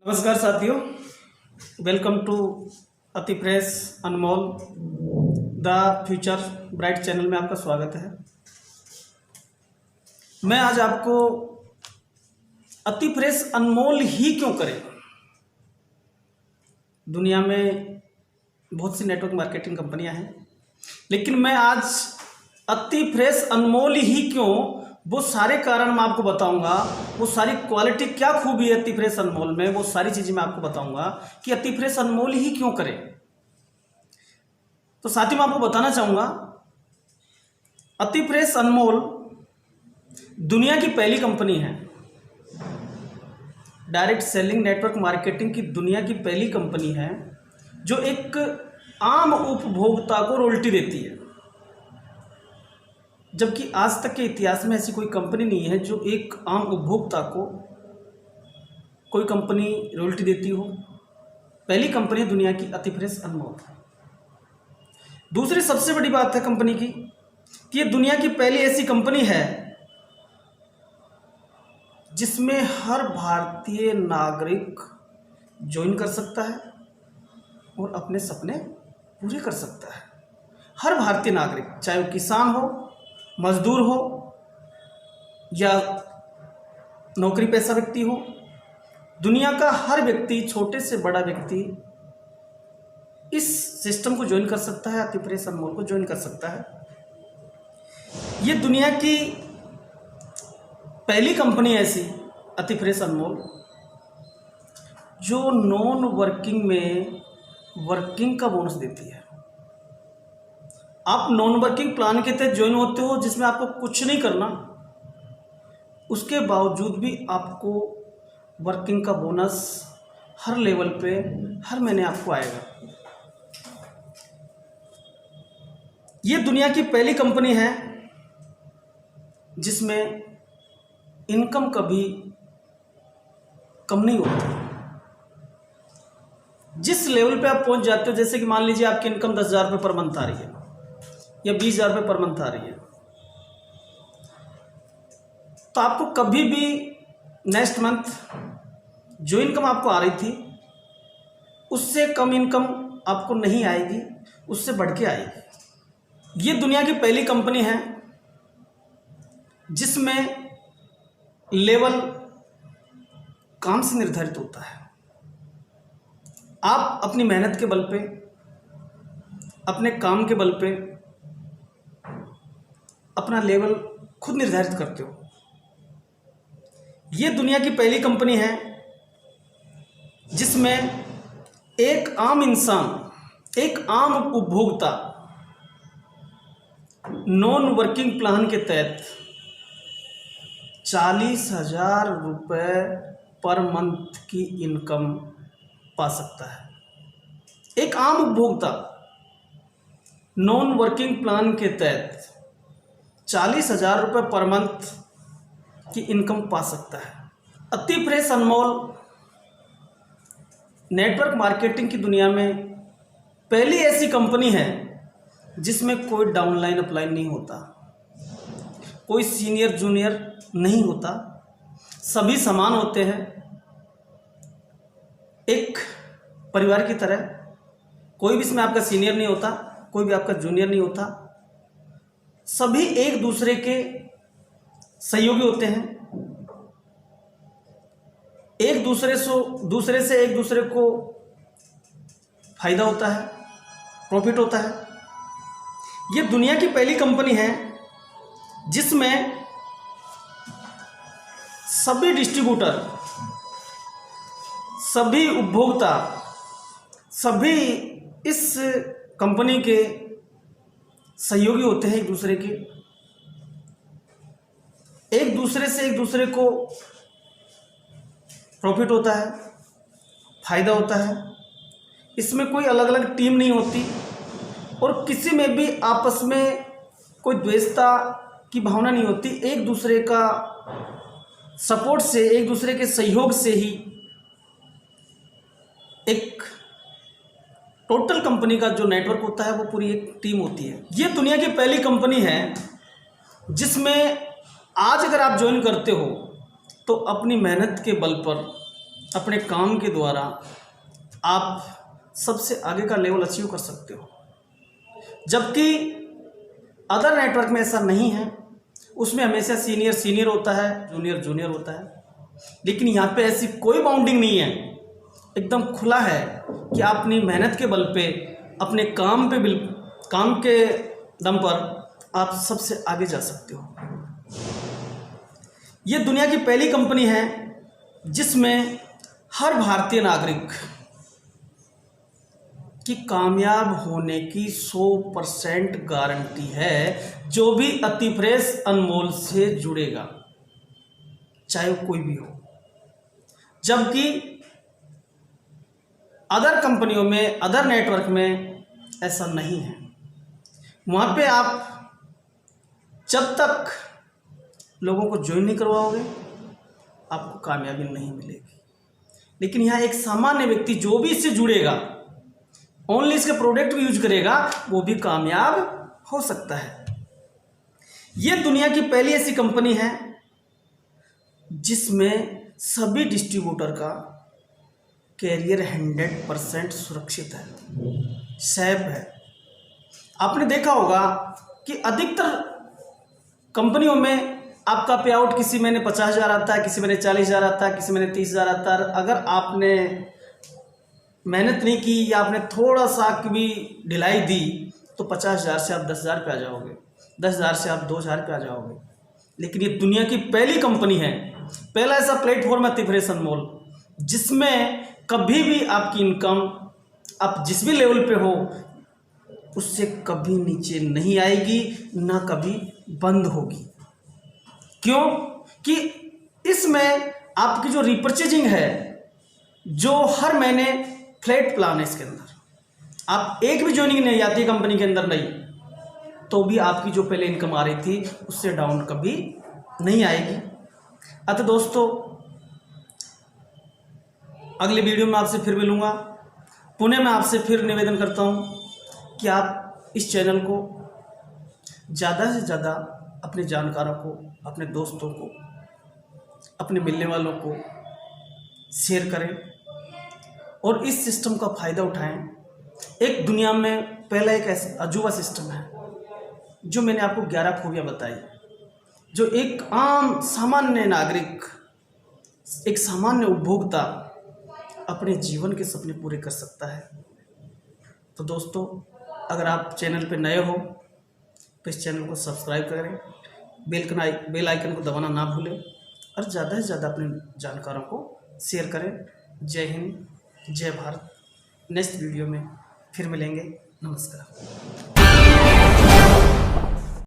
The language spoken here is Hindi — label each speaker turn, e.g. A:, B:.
A: नमस्कार साथियों, वेलकम टू अति fresh Anmol the future bright channel में आपका स्वागत है। मैं आज आपको अति फ्रेश अनमोल ही क्यों करें। दुनिया में बहुत सी नेटवर्क मार्केटिंग कंपनियां हैं, लेकिन मैं आज अति फ्रेश अनमोल ही क्यों, वो सारे कारण मैं आपको बताऊंगा। वो सारी क्वालिटी, क्या खूबी है अति फ्रेश अनमोल में, वो सारी चीज़ें मैं आपको बताऊंगा कि अति फ्रेश अनमोल ही क्यों करें। तो साथ ही मैं आपको बताना चाहूँगा, अति फ्रेश अनमोल दुनिया की पहली कंपनी है। डायरेक्ट सेलिंग नेटवर्क मार्केटिंग की दुनिया की पहली कंपनी है जो एक आम उपभोक्ता को रॉयल्टी देती है। जबकि आज तक के इतिहास में ऐसी कोई कंपनी नहीं है जो एक आम उपभोक्ता को कोई कंपनी रॉयल्टी देती हो। पहली कंपनी दुनिया की अति फ्रेश अनमोल। दूसरी सबसे बड़ी बात है कंपनी की कि ये दुनिया की पहली ऐसी कंपनी है जिसमें हर भारतीय नागरिक ज्वाइन कर सकता है और अपने सपने पूरे कर सकता है। हर भारतीय नागरिक, चाहे वो किसान हो, मजदूर हो या नौकरी पेशा व्यक्ति हो, दुनिया का हर व्यक्ति, छोटे से बड़ा व्यक्ति इस सिस्टम को ज्वाइन कर सकता है, अति फ्रेश अनमोल को ज्वाइन कर सकता है। ये दुनिया की पहली कंपनी ऐसी अति फ्रेश अनमोल जो नॉन वर्किंग में वर्किंग का बोनस देती है। आप नॉन वर्किंग प्लान के तहत ज्वाइन होते हो जिसमें आपको कुछ नहीं करना, उसके बावजूद भी आपको वर्किंग का बोनस हर लेवल पे हर महीने आपको आएगा। ये दुनिया की पहली कंपनी है जिसमें इनकम कभी कम नहीं होती। जिस लेवल पे आप पहुंच जाते हो, जैसे कि मान लीजिए आपकी इनकम 10,000 रुपये पर मंथ आ रही है या 20,000 रुपये पर मंथ आ रही है, तो आपको कभी भी नेक्स्ट मंथ जो इनकम आपको आ रही थी उससे कम इनकम आपको नहीं आएगी, उससे बढ़ के आएगी। ये दुनिया की पहली कंपनी है जिसमें लेवल काम से निर्धारित होता है। आप अपनी मेहनत के बल पे, अपने काम के बल पे अपना लेवल खुद निर्धारित करते हो। यह दुनिया की पहली कंपनी है जिसमें एक आम इंसान, एक आम उपभोक्ता नॉन वर्किंग प्लान के तहत 40,000 रुपये पर मंथ की इनकम पा सकता है। एक आम उपभोक्ता नॉन वर्किंग प्लान के तहत 40,000 रुपये पर मंथ की इनकम पा सकता है। अति फ्रेश अनमोल नेटवर्क मार्केटिंग की दुनिया में पहली ऐसी कंपनी है जिसमें कोई डाउनलाइन अपलाइन नहीं होता, कोई सीनियर जूनियर नहीं होता, सभी समान होते हैं। एक परिवार की तरह, कोई भी इसमें आपका सीनियर नहीं होता, कोई भी आपका जूनियर नहीं होता, सभी एक दूसरे के सहयोगी होते हैं। एक दूसरे से एक दूसरे को फायदा होता है, प्रॉफिट होता है। ये दुनिया की पहली कंपनी है जिसमें सभी डिस्ट्रीब्यूटर, सभी उपभोक्ता, सभी इस कंपनी के सहयोगी होते हैं। एक दूसरे के, एक दूसरे से एक दूसरे को प्रॉफिट होता है, फायदा होता है। इसमें कोई अलग अलग टीम नहीं होती और किसी में भी आपस में कोई द्वेषता की भावना नहीं होती। एक दूसरे का सपोर्ट से, एक दूसरे के सहयोग से ही एक टोटल कंपनी का जो नेटवर्क होता है वो पूरी एक टीम होती है। ये दुनिया की पहली कंपनी है जिसमें आज अगर आप ज्वाइन करते हो तो अपनी मेहनत के बल पर अपने काम के द्वारा आप सबसे आगे का लेवल अचीव कर सकते हो, जबकि अदर नेटवर्क में ऐसा नहीं है। उसमें हमेशा सीनियर सीनियर होता है, जूनियर जूनियर होता है। लेकिन यहाँ पे ऐसी कोई बाउंडिंग नहीं है, एकदम खुला है कि आप अपनी मेहनत के बल पे, अपने काम के दम पर आप सबसे आगे जा सकते हो। ये दुनिया की पहली कंपनी है जिसमें हर भारतीय नागरिक की कामयाब होने की 100% गारंटी है, जो भी अति फ्रेश अनमोल से जुड़ेगा, चाहे वो कोई भी हो। जबकि अदर कंपनियों में, अदर नेटवर्क में ऐसा नहीं है। वहाँ पे आप जब तक लोगों को ज्वाइन नहीं करवाओगे आपको कामयाबी नहीं मिलेगी। लेकिन यहाँ एक सामान्य व्यक्ति जो भी इससे जुड़ेगा, ओनली इसके प्रोडक्ट भी यूज करेगा, वो भी कामयाब हो सकता है। ये दुनिया की पहली ऐसी कंपनी है जिसमें सभी डिस्ट्रीब्यूटर का कैरियर 100% सुरक्षित है, सेफ है। आपने देखा होगा कि अधिकतर कंपनियों में आपका पे आउट किसी महीने 50,000 आता है, किसी महीने 40,000 आता है, किसी महीने 30,000 आता है। अगर आपने मेहनत नहीं की या आपने थोड़ा सा भी ढिलाई दी तो 50,000 से आप 10,000 पे आ जाओगे, 10,000 से आप 2,000 पे आ जाओगे। लेकिन ये दुनिया की पहली कंपनी है, पहला ऐसा प्लेटफॉर्म है अति फ्रेश अनमोल, जिसमें कभी भी आपकी इनकम, आप जिस भी लेवल पे हो उससे कभी नीचे नहीं आएगी, ना कभी बंद होगी। क्यों? कि इसमें आपकी जो रिपर्चेजिंग है, जो हर महीने फ्लैट प्लान है, इसके अंदर आप एक भी ज्वाइनिंग नहीं आती है कंपनी के अंदर नहीं, तो भी आपकी जो पहले इनकम आ रही थी उससे डाउन कभी नहीं आएगी। अतः दोस्तों, अगले वीडियो में आपसे फिर मिलूँगा। पुनः मैं आपसे फिर निवेदन करता हूँ कि आप इस चैनल को ज़्यादा से ज़्यादा अपने जानकारों को, अपने दोस्तों को, अपने मिलने वालों को शेयर करें और इस सिस्टम का फ़ायदा उठाएं। एक दुनिया में पहला एक ऐसा अजूबा सिस्टम है जो मैंने आपको 11 खूबियाँ बताई, जो एक आम सामान्य नागरिक, एक सामान्य उपभोक्ता अपने जीवन के सपने पूरे कर सकता है। तो दोस्तों, अगर आप चैनल पर नए हो तो इस चैनल को सब्सक्राइब करें, बेल आइकन को दबाना ना भूलें और ज़्यादा से ज़्यादा अपने जानकारों को शेयर करें। जय हिंद, जय भारत। नेक्स्ट वीडियो में फिर मिलेंगे। नमस्कार।